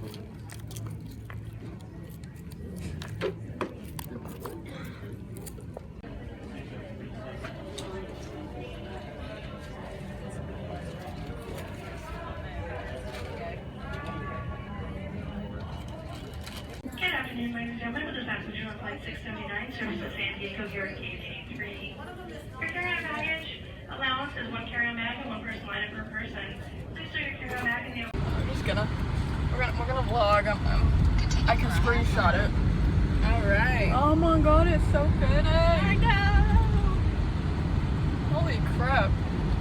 Good afternoon, ladies and gentlemen. With the passenger on flight 679, service to San Diego, here at gate 83. Your carry-on baggage allowance is one carry-on bag and one personal item per person. Please store your carry-on bag in the... I'm just gonna, we're gonna vlog. I can screenshot it. Alright. Oh my god, it's so pretty. I know. Holy crap.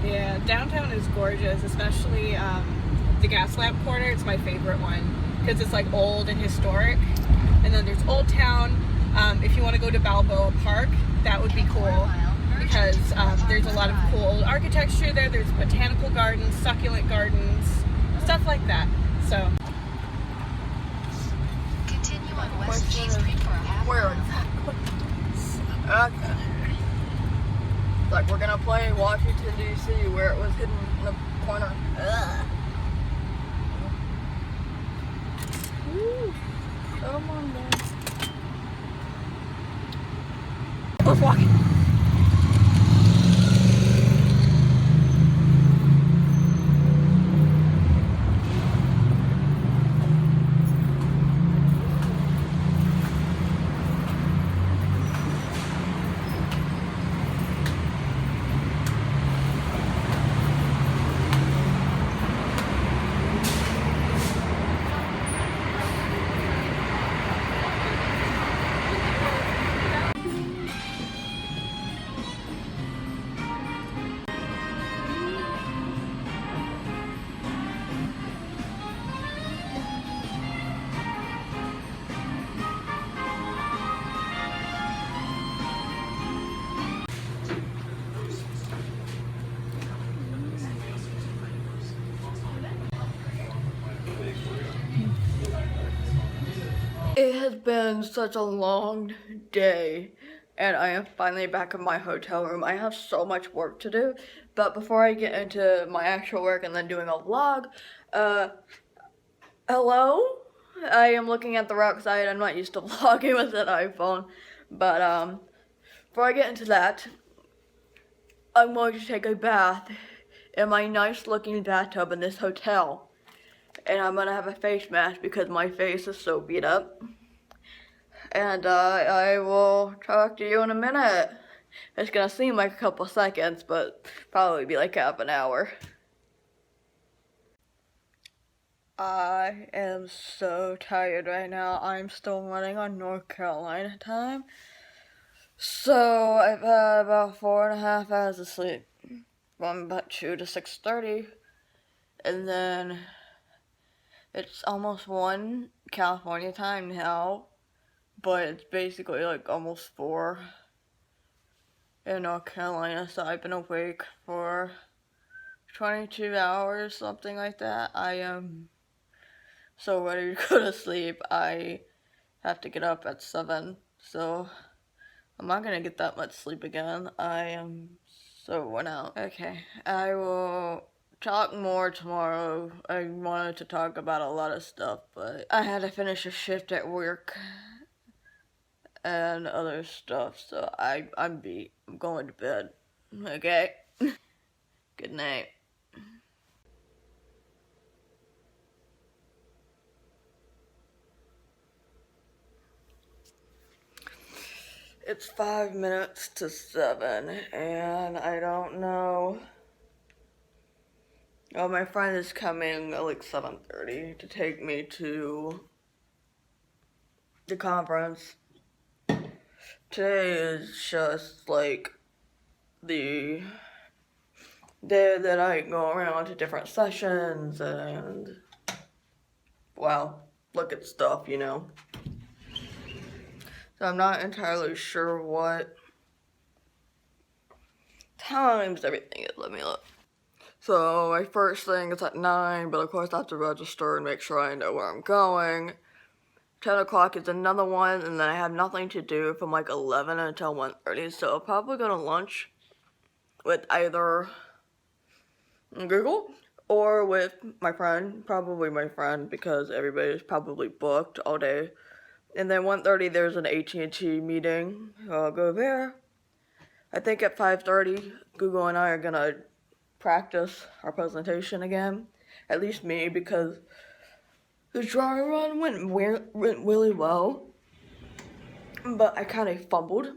Yeah, downtown is gorgeous, especially the gas lamp corner. It's my favorite one because it's like old and historic. And then there's Old Town. If you want to go to Balboa Park, that would be cool because there's a lot of cool old architecture there. There's botanical gardens, succulent gardens, stuff like that. So continue on West G Street for a half mile. Okay. Like we're gonna play Washington DC where it was hidden in the corner. Ugh. Woo. Come on, man. Let's walk. It has been such a long day and I am finally back in my hotel room. I have so much work to do, but before I get into my actual work and then doing a vlog, hello? I am looking at the route side. I'm not used to vlogging with an iPhone, but before I get into that, I'm going to take a bath in my nice looking bathtub in this hotel. And I'm gonna have a face mask because my face is so beat up. And I will talk to you in a minute. It's gonna seem like a couple seconds, but probably be like half an hour. I am so tired right now. I'm still running on North Carolina time. So I've had about 4.5 hours of sleep. From about 2 to 6:30. And then it's almost 1 California time now, but it's basically like almost 4 in North Carolina, so I've been awake for 22 hours, something like that. I am so ready to go to sleep. I have to get up at 7, so I'm not gonna get that much sleep again. I am so worn out. Okay, I will talk more tomorrow. I wanted to talk about a lot of stuff, but I had to finish a shift at work and other stuff, so I'm beat. I'm going to bed. Okay? Good night. It's 5 minutes to 7, and I don't know. Oh, my friend is coming at like 7:30 to take me to the conference. Today is just like the day that I go around to different sessions and, wow, look at stuff, you know. So I'm not entirely sure what times everything is. Let me look. So my first thing is at 9, but of course I have to register and make sure I know where I'm going. 10 o'clock is another one, and then I have nothing to do from like 11 until 1:30, so I'll probably go to lunch with either Google or with my friend, probably my friend, because everybody's probably booked all day. And then 1:30 there's an AT&T meeting. I'll go there. I think at 5:30 Google and I are gonna practice our presentation again. At least me, because the dry run went really well, but I kind of fumbled.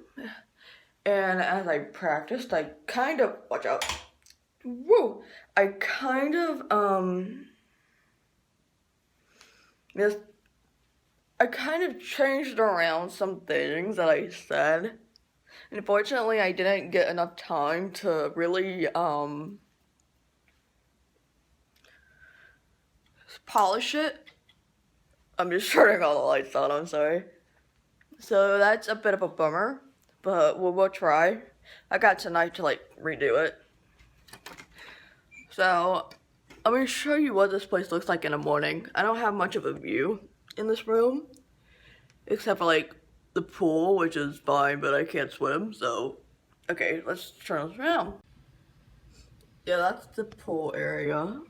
And as I practiced, I kind of, watch out, whoa, I kind of, changed around some things that I said. Unfortunately, I didn't get enough time to really, polish it. I'm just turning all the lights on, I'm sorry. So that's a bit of a bummer, but we'll try. I got tonight to like redo it. So I'm gonna show you what this place looks like in the morning. I don't have much of a view in this room, except for like the pool, which is fine, but I can't swim, so okay, let's turn this around. Yeah, that's the pool area.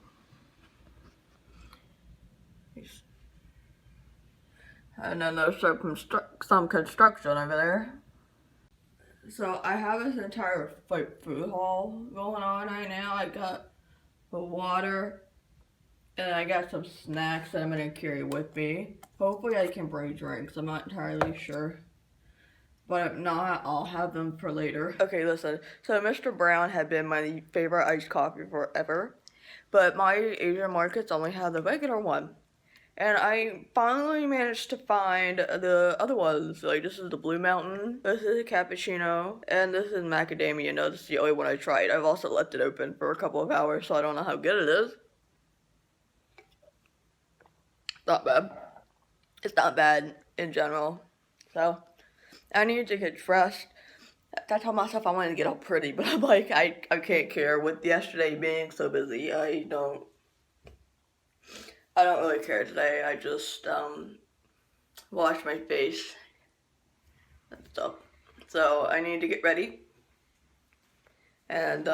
And then there's some construction over there. So I have this entire food hall going on right now. I got the water, and I got some snacks that I'm gonna carry with me. Hopefully I can bring drinks, I'm not entirely sure. But if not, I'll have them for later. Okay, listen. So Mr. Brown had been my favorite iced coffee forever. But my Asian markets only have the regular one. And I finally managed to find the other ones. Like, this is the Blue Mountain, this is a cappuccino, and this is macadamia. No, this is the only one I tried. I've also left it open for a couple of hours, so I don't know how good it is. Not bad. It's not bad in general. So, I need to get dressed. I told myself I wanted to get all pretty, but I'm like, I can't care. With yesterday being so busy, I don't really care today. I just wash my face and stuff. So I need to get ready. And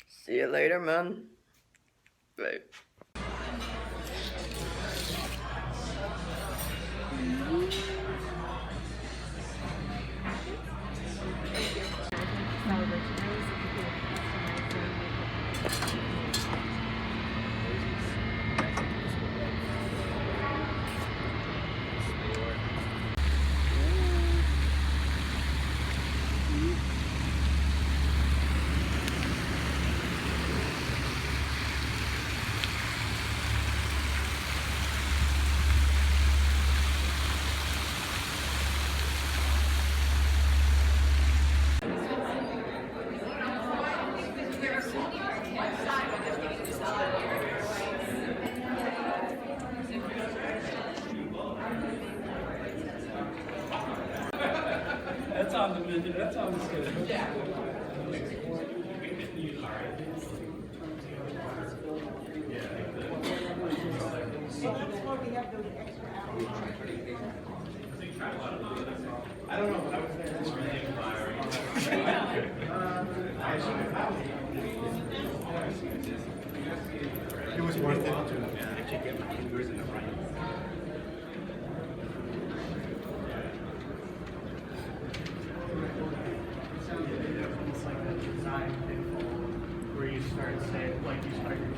see you later, man. Bye. That's on the schedule. Yeah. I don't know, but I was there. It was worth it to actually get my fingers in the right. It's like the design where you start saying, like you start your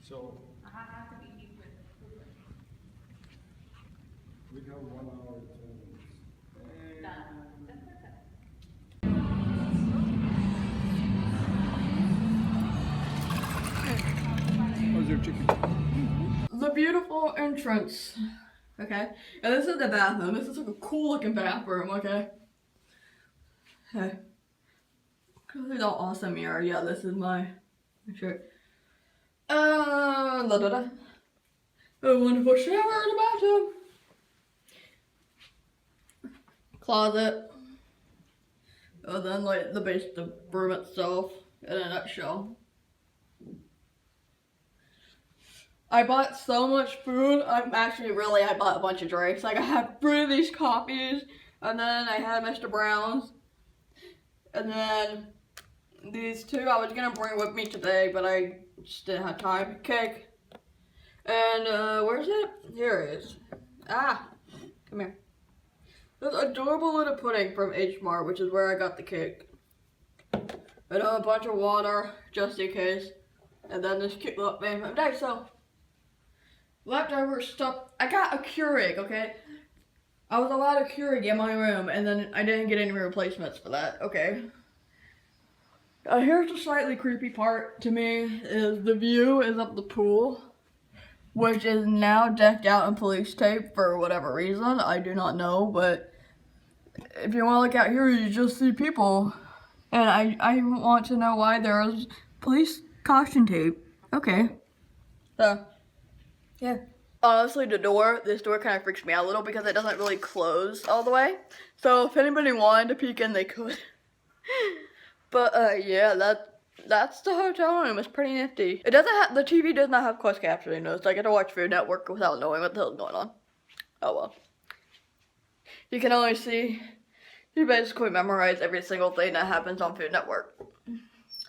So we have 1 hour and 10 minutes. How's your chicken? The beautiful entrance. Okay, and this is the bathroom. This is like a cool looking bathroom. Okay. Okay. Look at that awesome mirror. Yeah, this is my shirt. A wonderful shower in the bathtub. Closet. And then like the base, the room itself in a nutshell. I bought so much food. I bought a bunch of drinks. Like I had 3 of these coffees, and then I had Mr. Brown's, and then these 2 I was gonna bring with me today, but I just didn't have time. Cake. And where's it? Here it is. Ah, come here. This adorable little pudding from H Mart, which is where I got the cake. And a bunch of water, just in case. And then this cute little thing. Okay, so leftover stuff. I got a Keurig, okay? I was allowed a Keurig in my room, and then I didn't get any replacements for that, okay? Here's the slightly creepy part to me, is the view is of the pool, which is now decked out in police tape for whatever reason. I do not know, but if you want to look out here, you just see people. And I want to know why there's police caution tape. Okay. So, yeah. Honestly, this door kind of freaks me out a little because it doesn't really close all the way. So if anybody wanted to peek in, they could. But yeah, that's the hotel room. It's pretty nifty. It doesn't have, the TV does not have closed captioning though, so I get to watch Food Network without knowing what the hell's going on. Oh well. You can only see, you basically memorize every single thing that happens on Food Network.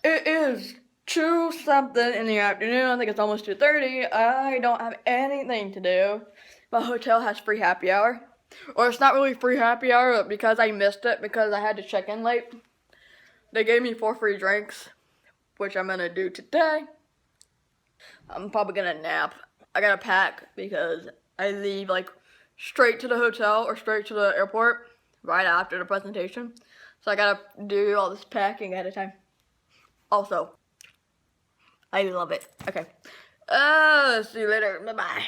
It is 2 something in the afternoon. I think it's almost 2:30. I don't have anything to do. My hotel has free happy hour. Or it's not really free happy hour, but because I missed it because I had to check in late, they gave me 4 free drinks, which I'm gonna do today. I'm probably gonna nap. I gotta pack because I leave like straight to the hotel or straight to the airport right after the presentation. So I gotta do all this packing ahead of time. Also, I love it. Okay. See you later. Bye-bye.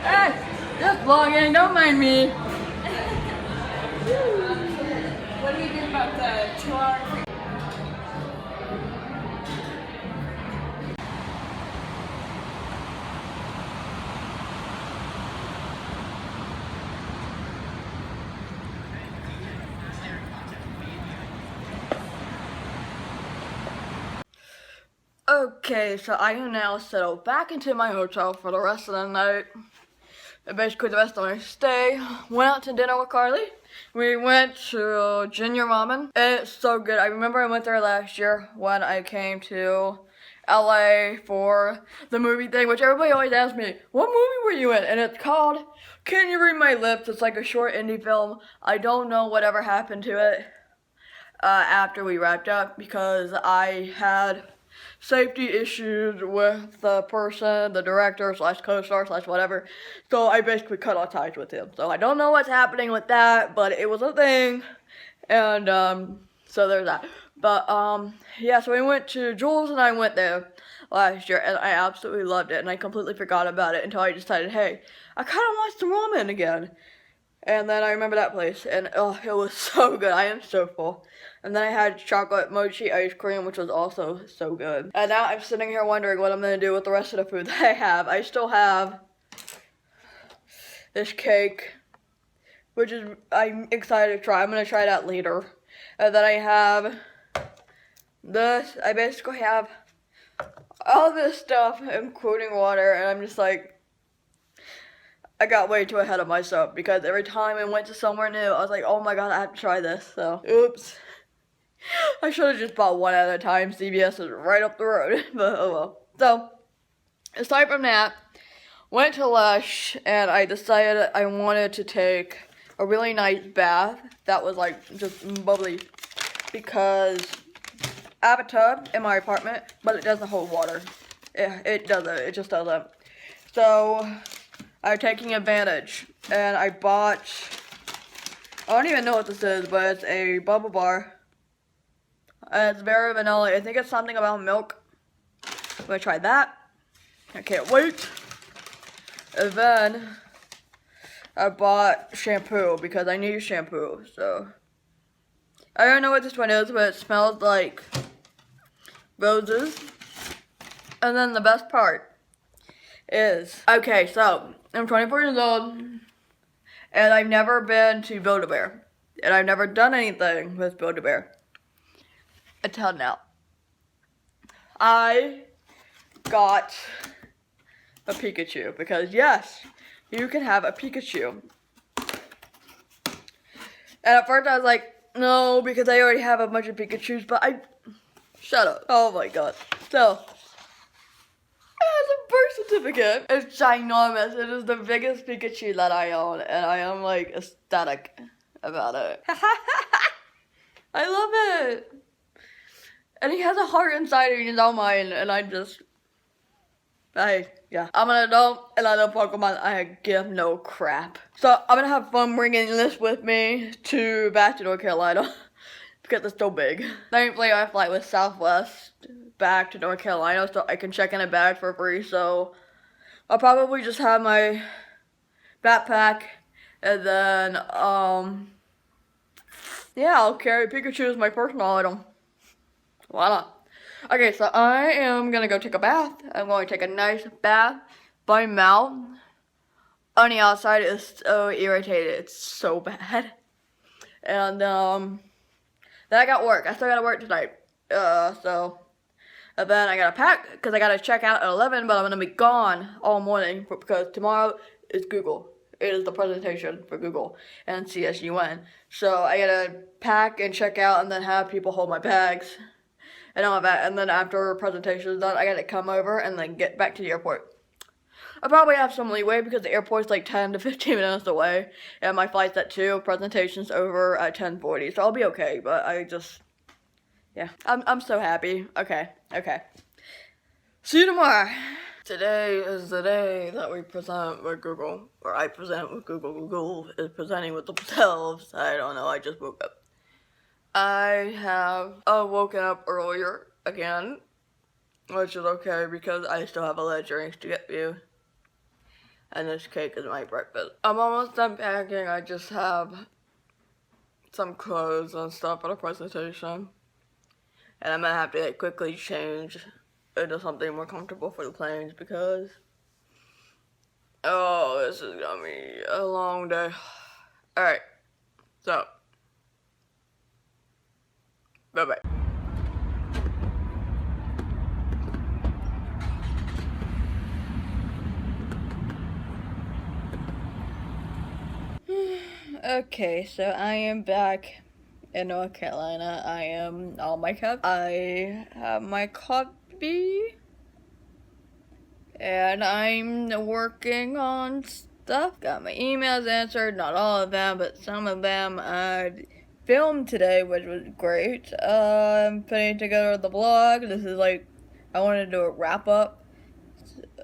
Hey, just vlogging, don't mind me. What do you think about the 2-hour? Okay, so I am now settled back into my hotel for the rest of the night. And basically the rest of my stay. Went out to dinner with Carly. We went to Junior Ramen. And it's so good. I remember I went there last year when I came to LA for the movie thing, which everybody always asks me, what movie were you in? And it's called Can You Read My Lips? It's like a short indie film. I don't know whatever happened to it after we wrapped up because I had safety issues with the person, the director / co-star / whatever. So I basically cut all ties with him. So I don't know what's happening with that, but it was a thing. And so there's that. But yeah, so we went to Jules and I went there last year and I absolutely loved it and I completely forgot about it until I decided, hey, I kind of want some ramen again. And then I remember that place and oh, it was so good. I am so full. And then I had chocolate mochi ice cream, which was also so good. And now I'm sitting here wondering what I'm going to do with the rest of the food that I have. I still have this cake, which is, I'm excited to try. I'm going to try that later. And then I have this. I basically have all this stuff, including water. And I'm just like, I got way too ahead of myself because every time I went to somewhere new, I was like, oh my god, I have to try this. So, oops. I should have just bought one at a time. CVS is right up the road, but oh well. So, aside from that, went to Lush, and I decided I wanted to take a really nice bath that was like just bubbly because I have a tub in my apartment, but it doesn't hold water. It doesn't. It just doesn't. So, I'm taking advantage, and I bought, I don't even know what this is, but it's a bubble bar. It's very vanilla. I think it's something about milk. I'm gonna try that. I can't wait. And then I bought shampoo because I need shampoo. So I don't know what this one is, but it smells like roses. And then the best part is, okay, so I'm 24 years old and I've never been to Build-A-Bear. And I've never done anything with Build-A-Bear until now. I got a Pikachu because yes, you can have a Pikachu. And at first I was like, no, because I already have a bunch of Pikachus, but shut up. Oh my god. So, it has a birth certificate. It's ginormous. It is the biggest Pikachu that I own, and I am like ecstatic about it. I love it. And he has a heart inside of his own mind, and yeah. I'm an adult, and I love Pokemon. I give no crap. So, I'm gonna have fun bringing this with me back to North Carolina, because it's so big. Thankfully, I fly with Southwest back to North Carolina, so I can check in a bag for free, so I'll probably just have my backpack, and then, yeah, I'll carry Pikachu as my personal item. Why not? Okay, so I am gonna go take a bath. I'm going to take a nice bath. My mouth on the outside is so irritated. It's so bad. And then I got work. I still gotta work tonight. And then I gotta pack because I gotta check out at 11. But I'm gonna be gone all morning because tomorrow is Google. It is the presentation for Google and CSUN. So I gotta pack and check out and then have people hold my bags and all that. And then after presentation is done, I gotta come over and then get back to the airport. I probably have some leeway because the airport's like 10 to 15 minutes away. And my flight's at 2, presentation's over at 10:40. So I'll be okay, but yeah. I'm so happy. Okay. See you tomorrow. Today is the day that we present with Google. Or I present with Google. Google is presenting with themselves. I don't know, I just woke up. I have woken up earlier again, which is okay because I still have a lot of drinks to get you. And this cake is my breakfast. I'm almost done packing. I just have some clothes and stuff for the presentation. And I'm gonna have to quickly change into something more comfortable for the planes because, oh, this is gonna be a long day. Alright, so, bye-bye. Okay, so I am back in North Carolina. I am all my cup. I have my coffee. And I'm working on stuff. Got my emails answered. Not all of them, but some of them I filmed today, which was great. I'm putting together the vlog. This is like, I wanted to do a wrap up.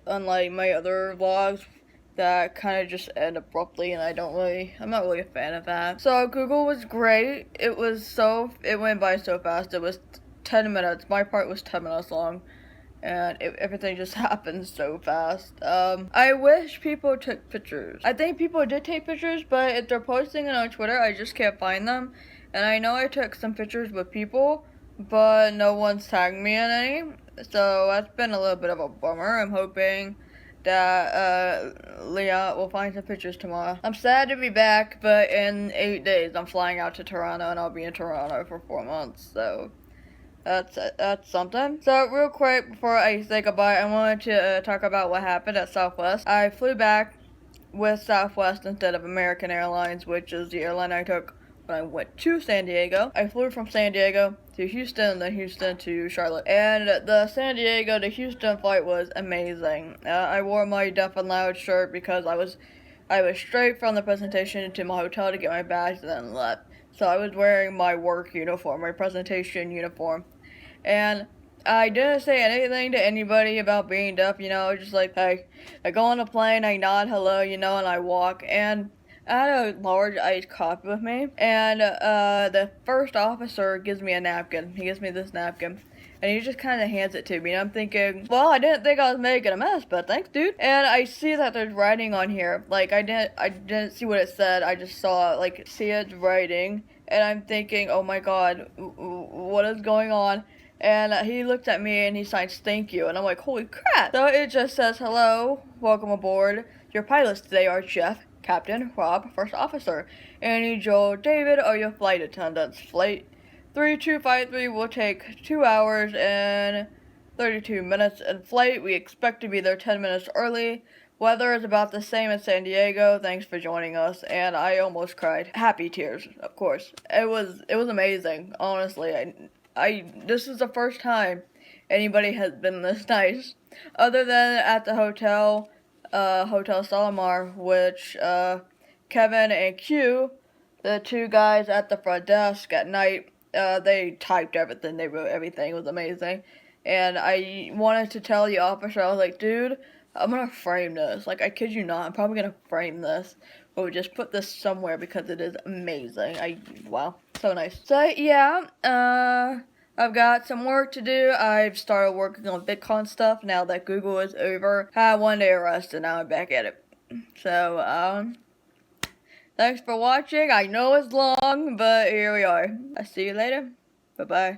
Unlike my other vlogs that kind of just end abruptly, and I'm not really a fan of that. So Google was great. It went by so fast. It was 10 minutes. My part was 10 minutes long, and everything just happened so fast. I wish people took pictures. I think people did take pictures, but if they're posting it on Twitter, I just can't find them. And I know I took some pictures with people, but no one's tagged me in any. So that's been a little bit of a bummer. I'm hoping that Leah will find some pictures tomorrow. I'm sad to be back, but in 8 days I'm flying out to Toronto, and I'll be in Toronto for 4 months, so that's something. So real quick before I say goodbye, I wanted to talk about what happened at Southwest. I flew back with Southwest instead of American Airlines, which is the airline I took when I went to San Diego. I flew from San Diego to Houston, and then Houston to Charlotte. And the San Diego to Houston flight was amazing. I wore my Deaf and Loud shirt because I was straight from the presentation to my hotel to get my badge and then left. So I was wearing my work uniform, my presentation uniform. And I didn't say anything to anybody about being deaf, just like, hey, I go on a plane, I nod hello, and I walk. And I had a large iced coffee with me, and the first officer gives me a napkin. He gives me this napkin, and he just kind of hands it to me, and I'm thinking, well, I didn't think I was making a mess, but thanks, dude. And I see that there's writing on here. Like, I didn't see what it said. I just saw, like, see it's writing, and I'm thinking, oh my god, what is going on? And he looked at me and he signs thank you, and I'm like, holy crap. So it just says, hello, welcome aboard. Your pilots today are Jeff, Captain, Rob, First Officer, Annie, Joel, David are your flight attendants. Flight 3253 will take 2 hours and 32 minutes in flight. We expect to be there 10 minutes early. Weather is about the same in San Diego. Thanks for joining us. And I almost cried. Happy tears, of course. It was amazing, honestly. This is the first time anybody has been this nice, other than at the hotel, Hotel Salomar, which, Kevin and Q, the two guys at the front desk at night, they typed everything, they wrote everything, it was amazing. And I wanted to tell the officer, I was like, dude, I'm gonna frame this. Like, I kid you not, I'm probably gonna frame this. Or just put this somewhere because it is amazing. Wow, so nice. So, yeah, I've got some work to do. I've started working on VidCon stuff now that Google is over. Had 1 day of rest and now I'm back at it. So, thanks for watching. I know it's long, but here we are. I'll see you later. Bye-bye.